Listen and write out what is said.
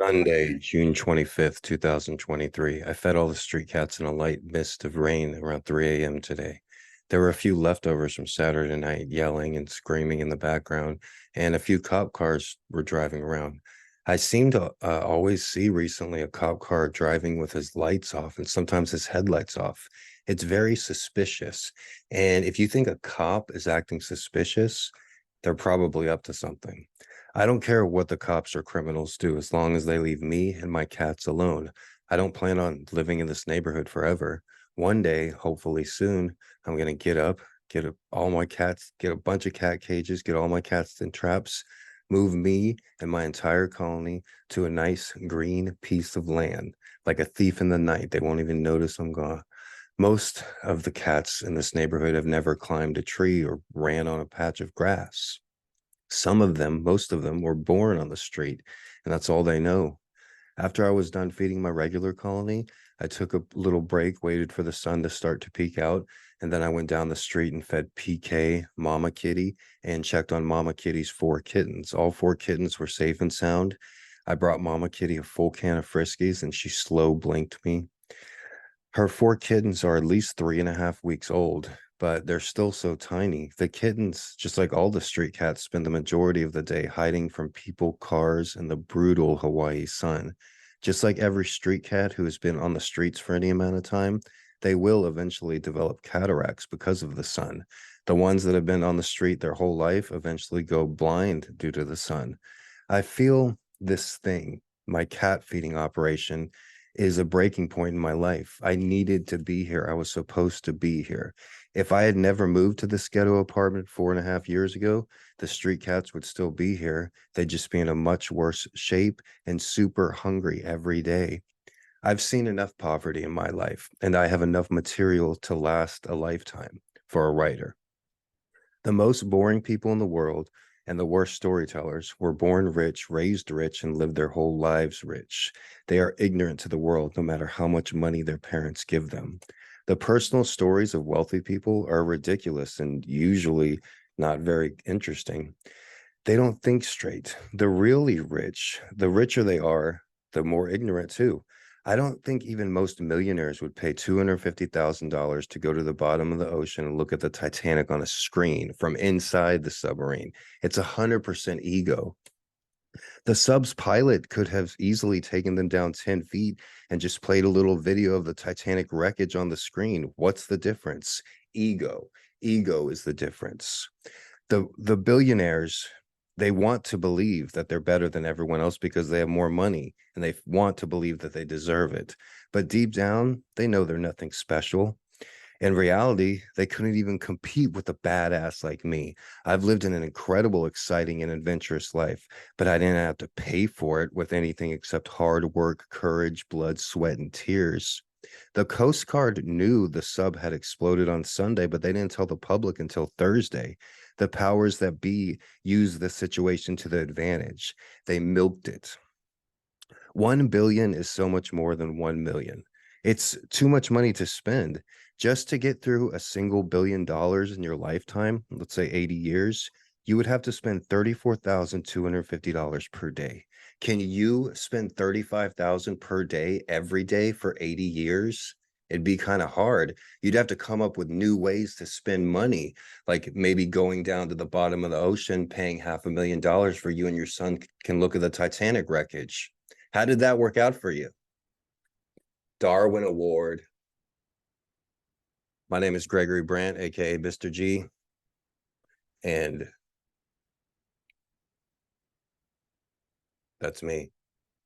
Sunday, June 25th, 2023. I fed all the street cats in a light mist of rain around 3 a.m. today. There were a few leftovers from Saturday night yelling and screaming in the background, and a few cop cars were driving around. I seem to always see recently a cop car driving with his lights off and sometimes his headlights off. It's very suspicious. And if you think a cop is acting suspicious, they're probably up to something. I don't care what the cops or criminals do as long as they leave me and my cats alone. I don't plan on living in this neighborhood forever. One day, hopefully soon, I'm going to get up, all my cats, get a bunch of cat cages, get all my cats in traps, move me and my entire colony to a nice green piece of land. Like a thief in the night, they won't even notice I'm gone. Most of the cats in this neighborhood have never climbed a tree or ran on a patch of grass. Some of them, most of them, were born on the street, and that's all they know. After I was done feeding my regular colony, I took a little break, waited for the sun to start to peek out, and then I went down the street and fed PK, Mama Kitty, and checked on Mama Kitty's 4 kittens. All 4 kittens were safe and sound. I brought Mama Kitty a full can of Friskies, and she slow blinked me. Her 4 kittens are at least 3.5 weeks old, but they're still so tiny. The kittens, just like all the street cats, spend the majority of the day hiding from people, cars, and the brutal Hawaii sun. Just like every street cat who has been on the streets for any amount of time, they will eventually develop cataracts because of the sun. The ones that have been on the street their whole life eventually go blind due to the sun. I feel this thing, my cat feeding operation, is a breaking point in my life. I needed to be here. I was supposed to be here. If I had never moved to this ghetto apartment 4.5 years ago, the street cats would still be here. They'd just be in a much worse shape and super hungry every day. I've seen enough poverty in my life, and I have enough material to last a lifetime for a writer. The most boring people in the world and the worst storytellers were born rich, raised rich, and lived their whole lives rich. They are ignorant to the world no matter how much money their parents give them. The personal stories of wealthy people are ridiculous and usually not very interesting. They don't think straight. The really rich, the richer they are, the more ignorant too. I don't think even most millionaires would pay $250,000 to go to the bottom of the ocean and look at the Titanic on a screen from inside the submarine. It's 100% ego. The sub's pilot could have easily taken them down 10 feet and just played a little video of the Titanic wreckage on the screen. What's the difference? Ego. Ego is the difference. The billionaires, they want to believe that they're better than everyone else because they have more money and they want to believe that they deserve it. But deep down, they know they're nothing special. In reality, they couldn't even compete with a badass like me. I've lived in an incredible, exciting, and adventurous life, but I didn't have to pay for it with anything except hard work, courage, blood, sweat, and tears. The Coast Guard knew the sub had exploded on Sunday, but they didn't tell the public until Thursday. The powers that be used the situation to the advantage. They milked it. 1 billion is so much more than 1 million. It's too much money to spend. Just to get through a single $1 billion in your lifetime, let's say 80 years, you would have to spend $34,250 per day. Can you spend 35,000 per day every day for 80 years? It'd be kind of hard. You'd have to come up with new ways to spend money, like maybe going down to the bottom of the ocean, paying $500,000 for you and your son can look at the Titanic wreckage. How did that work out for you? Darwin Award. My name is Gregory Brandt, aka Mr.G, and that's me.